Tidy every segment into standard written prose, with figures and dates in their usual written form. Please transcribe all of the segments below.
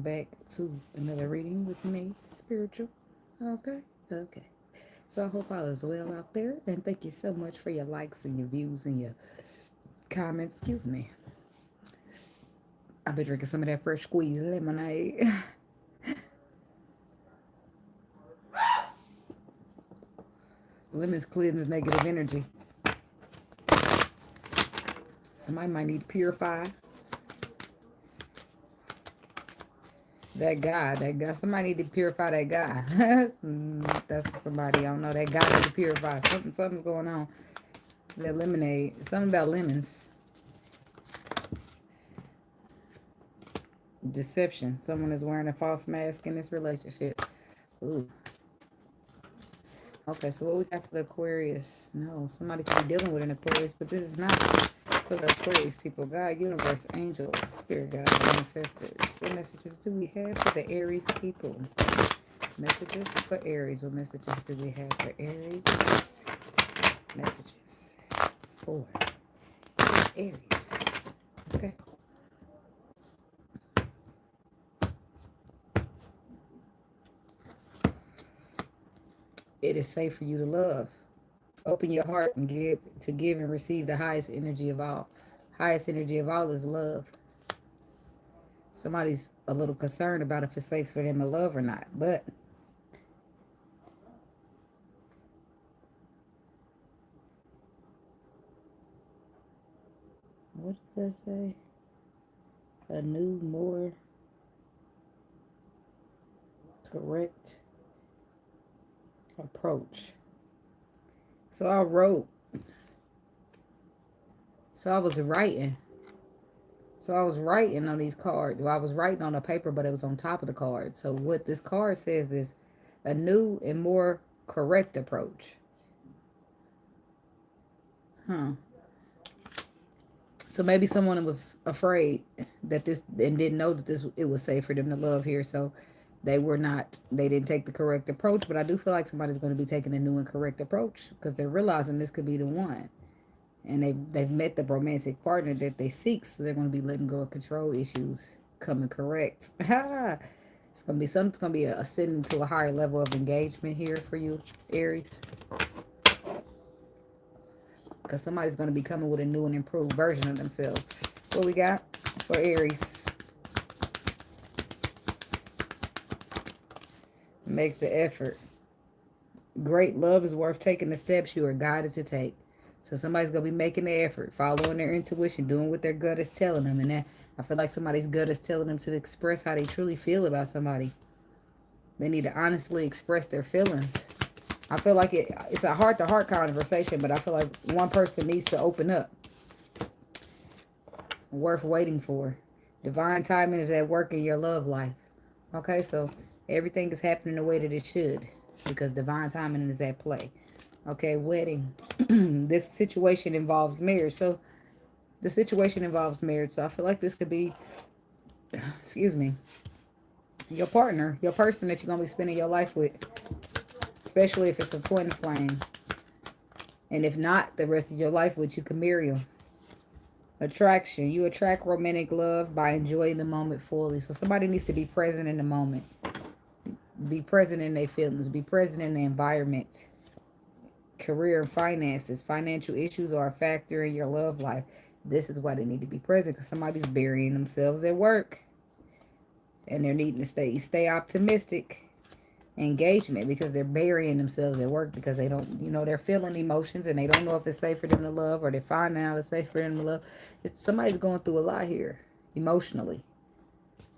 back to another reading with me, spiritual. Okay, okay. So I hope all is well out there, and thank you so much for your likes and your views and your comments. Excuse me. I've been drinking some of that fresh squeezed lemonade. Lemons cleanses negative energy. Somebody might need to purify that guy. That guy. Somebody need to purify that guy. That's somebody I don't know. That guy need to purify. Something's going on. That lemonade. Something about lemons. Deception. Someone is wearing a false mask in this relationship. Ooh. Okay, so what we got for the Aquarius? No, somebody could be dealing with an Aquarius, but this is not for the Aquarius people. God, universe, angels, spirit guides, ancestors. What messages do we have for the Aries people? Messages for Aries. What messages do we have for Aries? Messages for Aries. Okay. It is safe for you to love. Open your heart and give and receive the highest energy of all. Highest energy of all is love. Somebody's a little concerned about if it's safe for them to love or not. But what does that say? A new, more correct approach. So I wrote. So I was writing. So I was writing on these cards. Well, I was writing on a paper, but it was on top of the card. So what this card says is a new and more correct approach. Huh. So maybe someone was afraid that this and didn't know that this it was safe for them to love here. So they didn't take the correct approach. But I do feel like somebody's going to be taking a new and correct approach because they're realizing this could be the one. And they've met the romantic partner that they seek, so they're going to be letting go of control issues, coming correct. It's going to be something. It's going to be ascending to a higher level of engagement here for you, Aries, because somebody's going to be coming with a new and improved version of themselves. What we got for Aries? Make the effort. Great love is worth taking the steps you are guided to take. So somebody's going to be making the effort, following their intuition, doing what their gut is telling them. And that I feel like somebody's gut is telling them to express how they truly feel about somebody. They need to honestly express their feelings. I feel like it's a heart-to-heart conversation, but I feel like one person needs to open up. Worth waiting for. Divine timing is at work in your love life. Okay, so everything is happening the way that it should because divine timing is at play. Okay, wedding. This situation involves marriage. So the situation involves marriage. So I feel like this could be, excuse me, your partner, your person that you're going to be spending your life with. Especially if it's a twin flame. And if not, the rest of your life with you can marry them. Attraction. You attract romantic love by enjoying the moment fully. So somebody needs to be present in the moment. Be present in their feelings. Be present in the environment. Career and finances. Financial issues are a factor in your love life. This is why they need to be present because somebody's burying themselves at work. And they're needing to stay optimistic. Engagement because they're burying themselves at work because they don't, they're feeling emotions and they don't know if it's safe for them to love or they're finding out it's safe for them to love. Somebody's going through a lot here emotionally.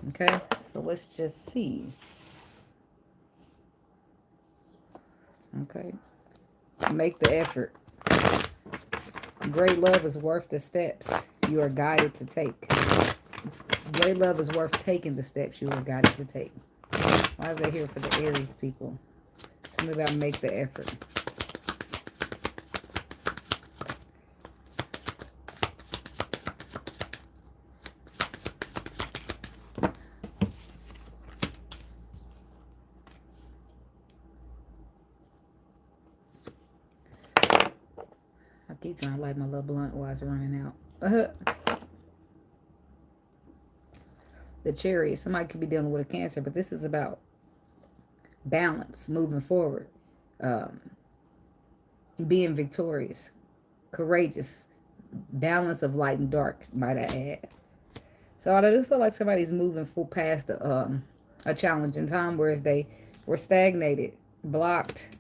Okay, so let's just see. Okay, make the effort. Great love is worth the steps you are guided to take. Great love is worth taking the steps you are guided to take. Why is that here for the Aries people? Tell me about make the effort. I keep trying to light my little blunt while it's running out. the Chariot. Somebody could be dealing with a Cancer, but this is about balance, moving forward, being victorious, courageous, balance of light and dark, might I add. So I do feel like somebody's moving full past a challenging time, whereas they were stagnated, blocked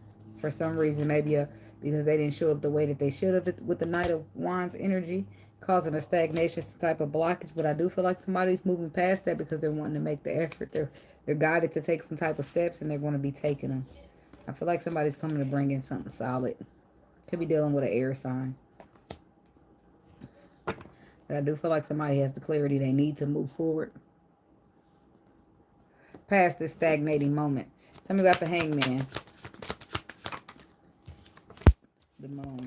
for some reason, maybe because they didn't show up the way that they should have with the Knight of Wands energy, causing a stagnation type of blockage. But I do feel like somebody's moving past that because they're wanting to make the effort. They're guided to take some type of steps, and they're going to be taking them. I feel like somebody's coming to bring in something solid. Could be dealing with an air sign. But I do feel like somebody has the clarity they need to move forward past this stagnating moment. Tell me about the Hangman. The Moon.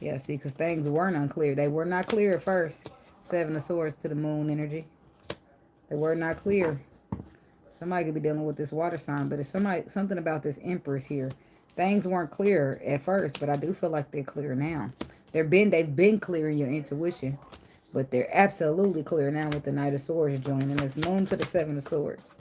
Yeah, see, because things weren't unclear. They were not clear at first. Seven of Swords to the Moon energy. They were not clear. Somebody could be dealing with this water sign, but it's something about this Empress here. Things weren't clear at first, but I do feel like they're clear now. They've been clear in your intuition, but they're absolutely clear now with the Knight of Swords joining. This Moon to the Seven of Swords.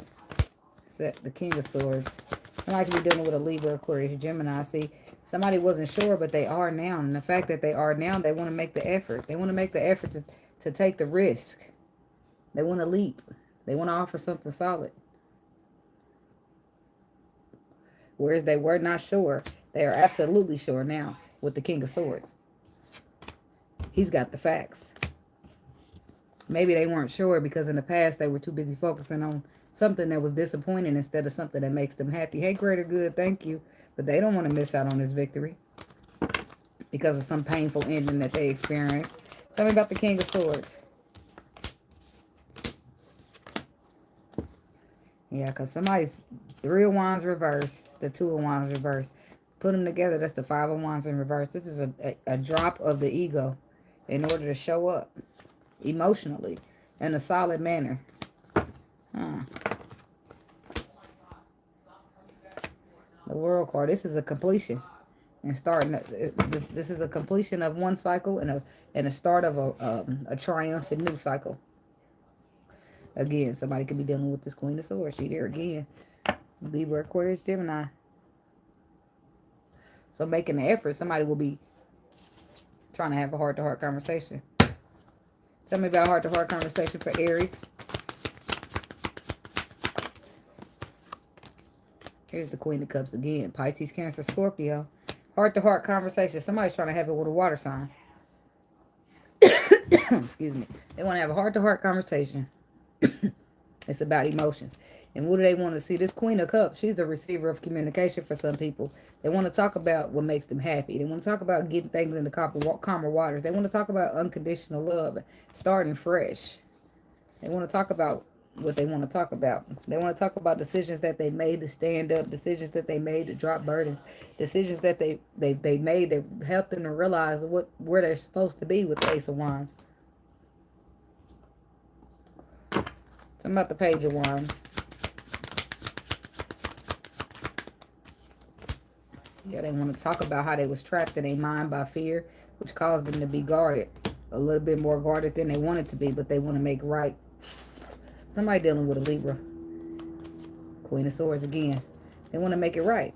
The King of Swords. Somebody could be dealing with a Libra, Aquarius, Gemini. See, somebody wasn't sure, but they are now. And the fact that they are now, they want to make the effort. They want to make the effort to take the risk. They want to leap. They want to offer something solid. Whereas they were not sure, they are absolutely sure now with the King of Swords. He's got the facts. Maybe they weren't sure because in the past they were too busy focusing on something that was disappointing instead of something that makes them happy. Hey, greater good, thank you. But they don't want to miss out on this victory because of some painful ending that they experienced. Tell me about the King of Swords. Yeah, because somebody's Three of Wands reversed, the Two of Wands reversed. Put them together, that's the Five of Wands in reverse. This is a drop of the ego in order to show up emotionally in a solid manner. The World card. This is a completion. And starting, this is a completion of one cycle and a start of a triumphant new cycle. Again, somebody could be dealing with this Queen of Swords. She there again. Libra, Aquarius, Gemini. So making the effort, somebody will be trying to have a heart-to-heart conversation. Tell me about heart-to-heart conversation for Aries. Here's the Queen of Cups again. Pisces, Cancer, Scorpio. Heart-to-heart conversation. Somebody's trying to have it with a water sign. Excuse me. They want to have a heart-to-heart conversation. It's about emotions. And what do they want to see? This Queen of Cups, she's the receiver of communication for some people. They want to talk about what makes them happy. They want to talk about getting things into calmer waters. They want to talk about unconditional love, starting fresh. They want to talk about what they want to talk about. They want to talk about decisions that they made to stand up, decisions that they made to drop burdens, decisions that they made that helped them to realize where they're supposed to be with the Ace of Wands. Something about the Page of Wands. Yeah, they want to talk about how they was trapped in their mind by fear, which caused them to be guarded. A little bit more guarded than they wanted to be, but they want to make right. Somebody dealing with a Libra. Queen of Swords again. They want to make it right.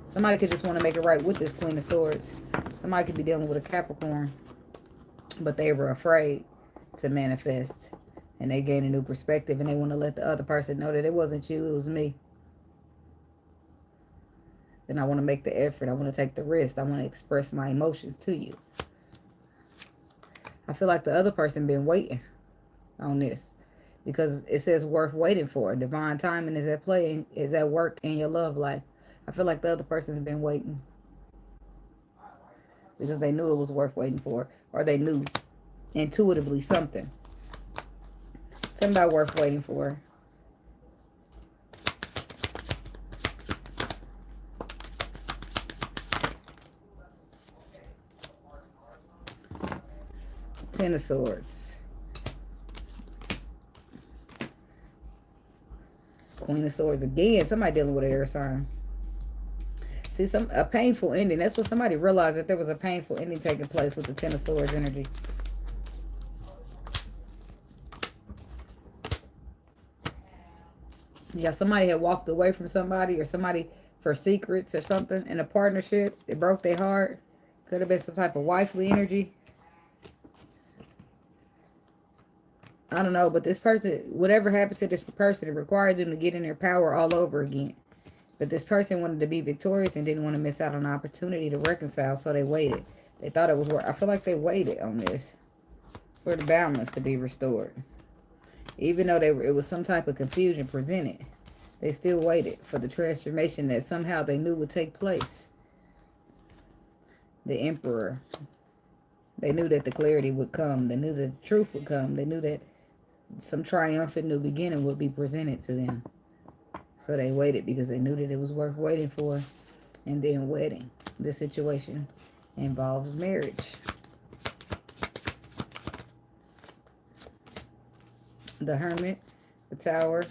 Somebody could just want to make it right with this Queen of Swords. Somebody could be dealing with a Capricorn, but they were afraid to manifest. And they gain a new perspective, and they want to let the other person know that it wasn't you, it was me. And I want to make the effort. I want to take the risk. I want to express my emotions to you. I feel like the other person been waiting on this because it says worth waiting for. Divine timing is at play, is at work in your love life. I feel like the other person's been waiting because they knew it was worth waiting for, or they knew intuitively something. Something about worth waiting for. Ten of Swords. Queen of Swords again. Somebody dealing with an air sign. See, a painful ending. That's what somebody realized, that there was a painful ending taking place with the Ten of Swords energy. Yeah, somebody had walked away from somebody, or somebody for secrets or something in a partnership. It broke their heart. Could have been some type of wifely energy. I don't know, but this person, whatever happened to this person, it required them to get in their power all over again. But this person wanted to be victorious and didn't want to miss out on the opportunity to reconcile, so they waited. They thought it was worth. I feel like they waited on this for the balance to be restored. Even though it was some type of confusion presented, they still waited for the transformation that somehow they knew would take place. The Emperor. They knew that the clarity would come. They knew the truth would come. They knew that some triumphant new beginning would be presented to them. So they waited because they knew that it was worth waiting for. And then wedding. This situation involves marriage. The Hermit, the Tower,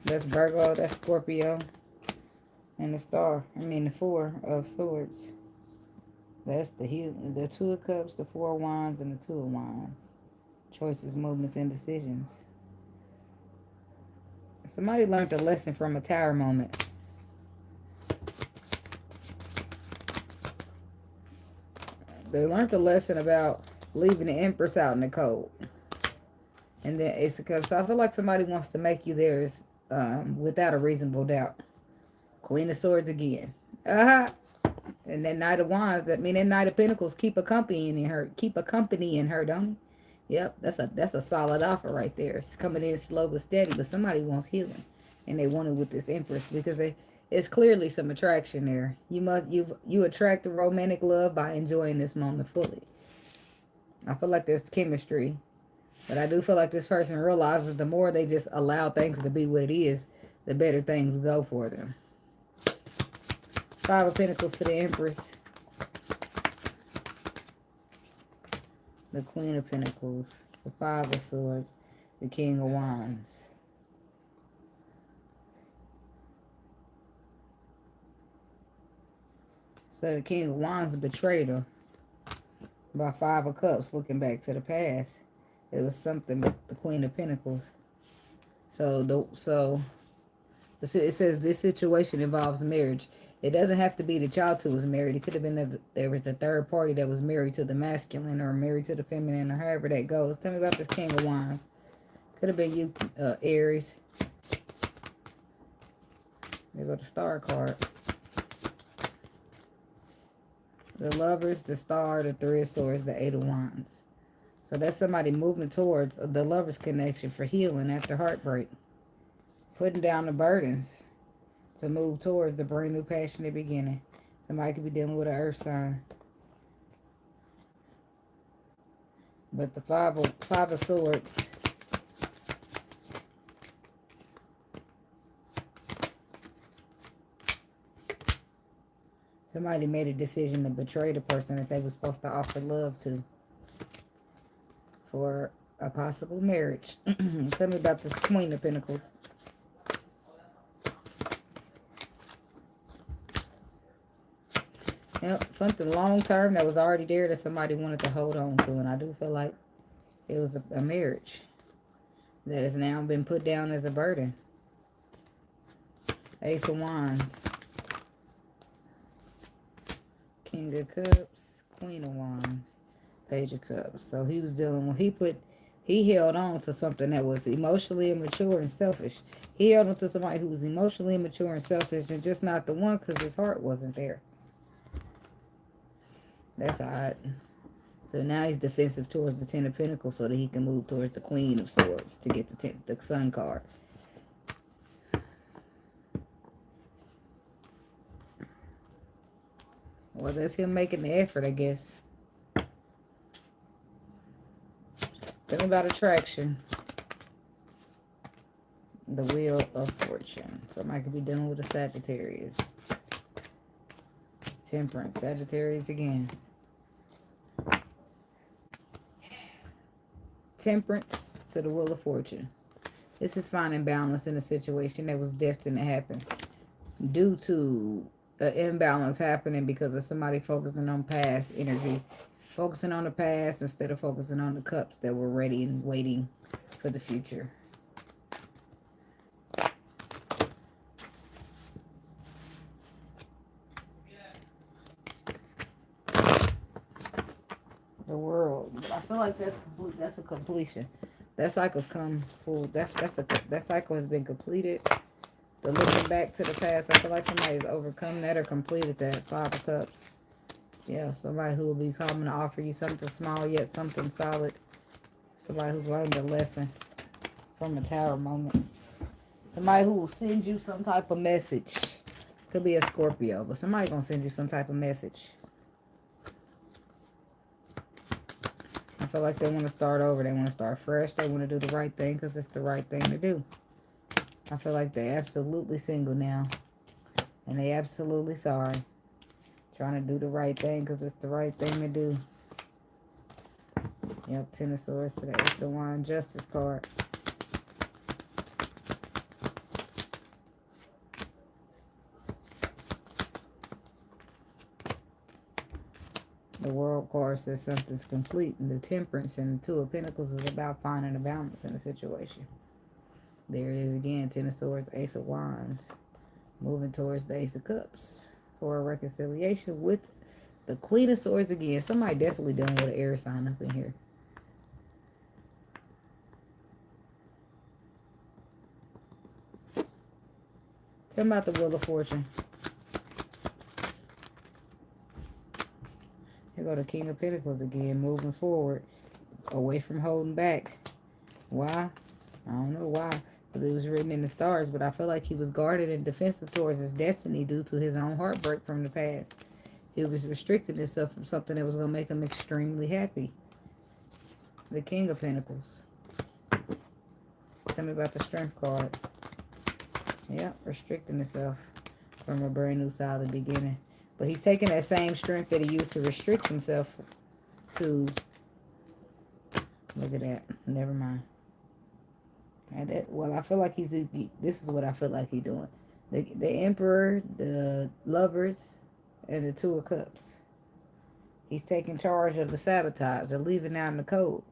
that's Virgo, that's Scorpio, and the Star. The Four of Swords. That's the Two of Cups, the Four of Wands, and the Two of Wands. Choices, movements, and decisions. Somebody learned a lesson from a Tower moment. They learned a lesson about leaving the Empress out in the cold. And then Ace of Cups. So I feel like somebody wants to make you theirs without a reasonable doubt. Queen of Swords again. And that Knight of Wands. That Knight of Pentacles keep accompanying her. Keep accompanying her, don't he? Yep, that's a solid offer right there. It's coming in slow but steady, but somebody wants healing, and they want it with this Empress because it's clearly some attraction there. You attract the romantic love by enjoying this moment fully. I feel like there's chemistry. But I do feel like this person realizes the more they just allow things to be what it is, the better things go for them. Five of Pentacles to the Empress. The Queen of Pentacles. The Five of Swords. The King of Wands. So the King of Wands betrayed her by Five of Cups, looking back to the past. It was something with the Queen of Pentacles. It says this situation involves marriage. It doesn't have to be that y'all two was married. It could have been that there was the third party that was married to the masculine or married to the feminine or however that goes. Tell me about this King of Wands. Could have been you, Aries. There go the Star card. The Lovers, the Star, the Three of Swords, the Eight of Wands. So that's somebody moving towards the Lovers connection for healing after heartbreak. Putting down the burdens to move towards the brand new passionate beginning. Somebody could be dealing with an earth sign. But the Five of Swords. Somebody made a decision to betray the person that they were supposed to offer love to for a possible marriage. Tell me about this Queen of Pentacles. Yep, something long term that was already there that somebody wanted to hold on to. And I do feel like it was a marriage that has now been put down as a burden. Ace of Wands. King of Cups. Queen of Wands. Page of Cups. So he was dealing with, he held on to something that was emotionally immature and selfish. He held on to somebody who was emotionally immature and selfish and just not the one because his heart wasn't there. That's odd. So now he's defensive towards the Ten of Pentacles so that he can move towards the Queen of Swords to get the Sun card. Well, that's him making the effort, I guess. Tell me about attraction. The Wheel of Fortune. Somebody could be dealing with a Sagittarius. Temperance. Sagittarius again. Temperance to the Wheel of Fortune. This is finding balance in a situation that was destined to happen due to an imbalance happening because of somebody focusing on past energy. Focusing on the past instead of focusing on the cups that were ready and waiting for the future. feel like that's complete. That's a completion. That cycle's come full. That cycle has been completed. The looking back to the past, I feel like somebody's overcome that or completed that. 5 of Cups. Yeah, somebody who will be coming to offer you something small yet something solid. Somebody who's learned a lesson from a Tower moment. Somebody who will send you some type of message. Could be a Scorpio, but somebody gonna send you some type of message. I feel like they want to start over. They want to start fresh. They want to do the right thing because it's the right thing to do. I feel like they're absolutely single now. And they absolutely sorry. Trying to do the right thing because it's the right thing to do. Yep, 10 of Swords to the Ace of Wands. Justice card. The World card says something's complete. And the Temperance and the Two of Pentacles is about finding a balance in the situation. There it is again. 10 of Swords, Ace of Wands. Moving towards the Ace of Cups. For a reconciliation with the Queen of Swords again. Somebody definitely done with an air sign up in here. Tell me about the Wheel of Fortune. Here go the King of Pentacles again. Moving forward. Away from holding back. Why? I don't know why. Because it was written in the stars. But I feel like he was guarded and defensive towards his destiny due to his own heartbreak from the past. He was restricting himself from something that was going to make him extremely happy. The King of Pentacles. Tell me about the Strength card. Yeah, restricting himself from a brand new solid beginning. But he's taking that same strength that he used to restrict himself to. Look at that. Never mind. Well, I feel like this is what I feel like he's doing. The Emperor, the Lovers, and the Two of Cups. He's taking charge of the sabotage, of leaving out in the code.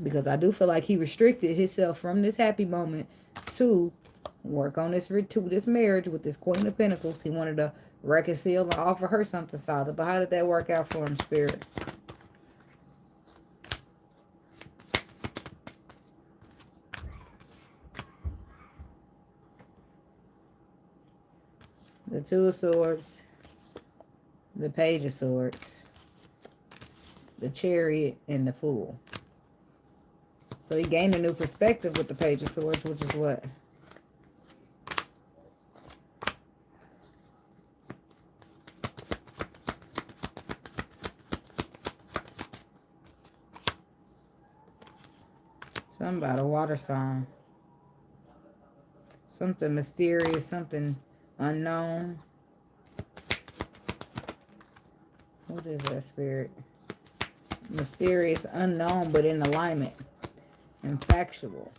Because I do feel like he restricted himself from this happy moment to work on this marriage with this Queen of Pentacles. He wanted to reconcile and offer her something solid. But how did that work out for him, Spirit? The Two of Swords, the Page of Swords, the Chariot, and the Fool. So he gained a new perspective with the Page of Swords, which is what? Something about a water sign. Something mysterious, something unknown. What is that, Spirit? Mysterious, unknown, but in alignment. And factual.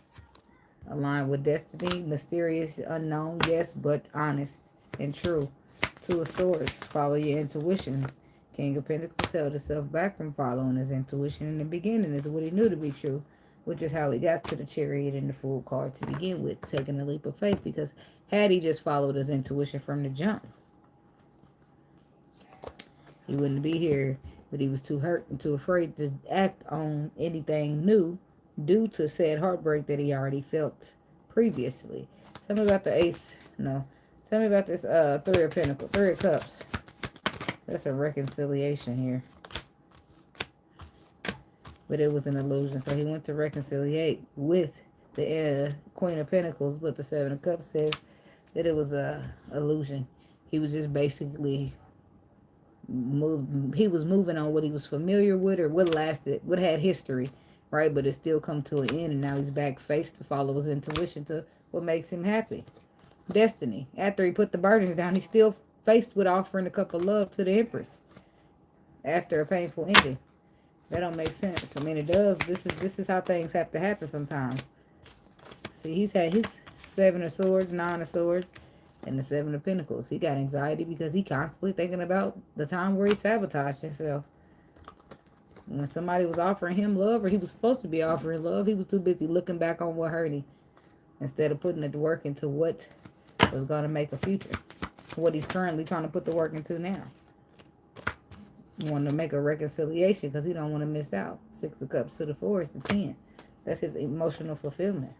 Aligned with destiny. Mysterious, unknown, yes, but honest and true. Two of Swords. Follow your intuition. King of Pentacles held himself back from following his intuition in the beginning. Is what he knew to be true. Which is how he got to the Chariot and the Fool card to begin with. Taking a leap of faith. Because had he just followed his intuition from the jump, he wouldn't be here. But he was too hurt and too afraid to act on anything new due to said heartbreak that he already felt previously. Tell me about the Ace. No. Tell me about this 3 of Pentacles. 3 of Cups. That's a reconciliation here. But it was an illusion. So he went to reconciliate with the Queen of Pentacles. But the 7 of Cups says that it was a illusion. He was just basically moving on what he was familiar with or what had history, right? But it still come to an end, and now he's back face to follow his intuition to what makes him happy. Destiny. After he put the burdens down, he's still faced with offering a cup of love to the Empress after a painful ending. That don't make sense. I mean, it does. This is how things have to happen sometimes. See, he's had his 7 of Swords, 9 of Swords, and the 7 of Pentacles. He got anxiety because he constantly thinking about the time where he sabotaged himself. When somebody was offering him love, or he was supposed to be offering love, he was too busy looking back on what hurt him instead of putting the work into what was going to make a future. What he's currently trying to put the work into now. Want to make a reconciliation because he don't want to miss out. 6 of Cups to the 4 is the 10. That's his emotional fulfillment.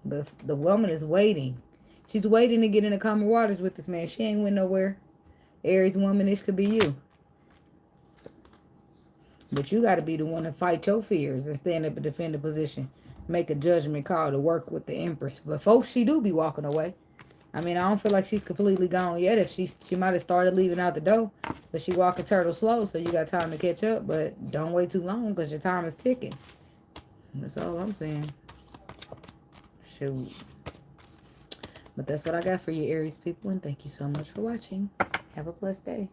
But the woman is waiting. She's waiting to get into calmer waters with this man. She ain't went nowhere. Aries woman, this could be you. But you got to be the one to fight your fears and stand up and defend a position. Make a judgment call to work with the Empress. Before she do be walking away. I mean, I don't feel like she's completely gone yet. If she might have started leaving out the door. But she walking turtle slow, so you got time to catch up. But don't wait too long because your time is ticking. That's all I'm saying. Shoot. But that's what I got for you, Aries people. And thank you so much for watching. Have a blessed day.